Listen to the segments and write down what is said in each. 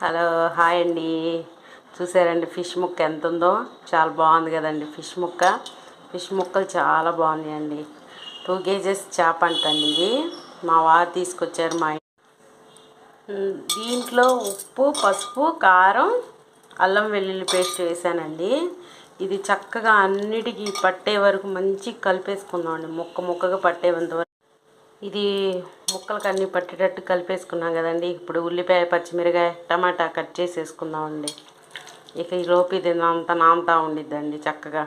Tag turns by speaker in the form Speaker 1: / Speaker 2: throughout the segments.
Speaker 1: Hello, hi అండి. చూసారండి fish ముక్క ఎంత ఉందో? చాలా బాగుంది కదండి ఫిష్ ముక్కలు చాలా బాగున్నాయండి. 2 కేజెస్ చేప అంటండి ఇది. మా వారు తీసుకొచ్చారు దీంట్లో ఉప్పు, పసుపు, కారం, అల్లం వెల్లుల్లి పేస్ట్ వేసానండి. ఇది చక్కగా అన్నిటికీ పట్టే వరకు మంచి కలిపేసుకుందామండి. ముక్కగా పట్టేంత వరకు ఇది ముక్కలకు అన్నీ పట్టేటట్టు కలిపేసుకున్నాం కదండి. ఇప్పుడు ఉల్లిపాయ, పచ్చిమిరకాయ, టమాటా కట్ చేసేసుకుందామండి. ఇక ఈ లోపు ఇది అంతా నానుతా ఉండిద్దండి చక్కగా.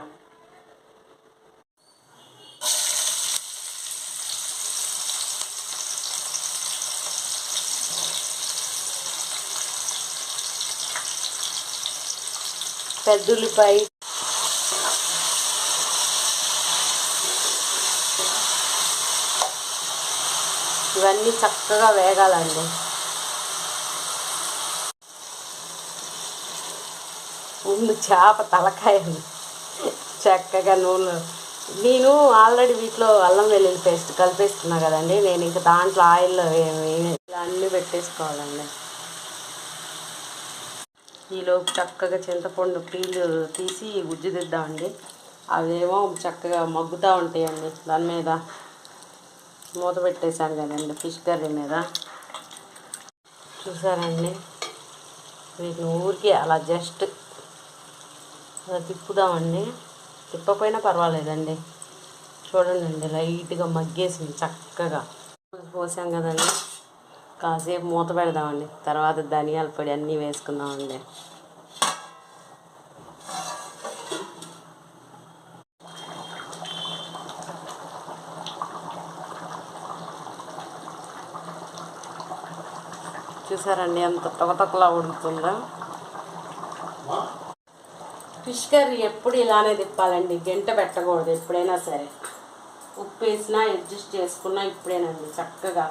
Speaker 1: పెద్ద ఉల్లిపాయ, ఇవన్నీ చక్కగా వేగాలండి. ముందు చేప తలకాయలు చక్కగా నూనె, నేను ఆల్రెడీ వీటిలో అల్లం వెల్లుల్లి పేస్ట్ కలిపేస్తున్నా కదండి. నేను ఇంకా దాంట్లో ఆయిల్లో ఇలా అన్నీ పెట్టేసుకోవాలండి. ఈలోపు చక్కగా చింతపండు పీలు తీసి గుజ్జు దిద్దామండి. అవేమో చక్కగా మగ్గుతూ ఉంటాయండి. దాని మీద మూత పెట్టేశాను కదండి ఫిష్ కర్రీ మీద. చూసారండి, వీటిని ఊరికి అలా జస్ట్ అలా తిప్పుదామండి. తిప్పపోయినా పర్వాలేదండి. చూడండి, లైట్గా మగ్గేసింది చక్కగా. పోసాం కదండి, కాసేపు మూత పెడదామండి. తర్వాత ధనియాల పొడి అన్నీ వేసుకుందామండి. చూసారండి ఎంత తొకతొకలా ఉడుకుతుందో. ఫిష్ కర్రీ ఎప్పుడు ఇలానే తిప్పాలండి, గంట పెట్టకూడదు. ఎప్పుడైనా సరే ఉప్పు వేసినా అడ్జస్ట్ చేసుకున్నా ఇప్పుడేనండి చక్కగా.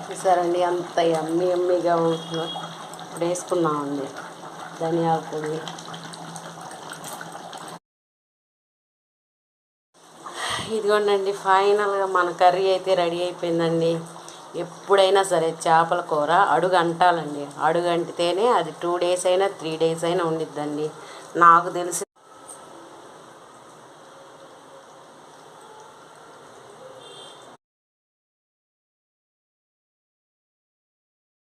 Speaker 1: చూసారండి అంత ఎమ్మీగా ఉంటుందో. ఇప్పుడు వేసుకున్నామండి ధనియాల పొడి. ఇదిగోండి, ఫైనల్గా మన కర్రీ అయితే రెడీ అయిపోయిందండి. ఎప్పుడైనా సరే చేపల కూర అడుగు అంటాలండి. అడుగు అంటితేనే అది 2 days అయినా 3 days అయినా ఉండిద్దండి. నాకు తెలిసి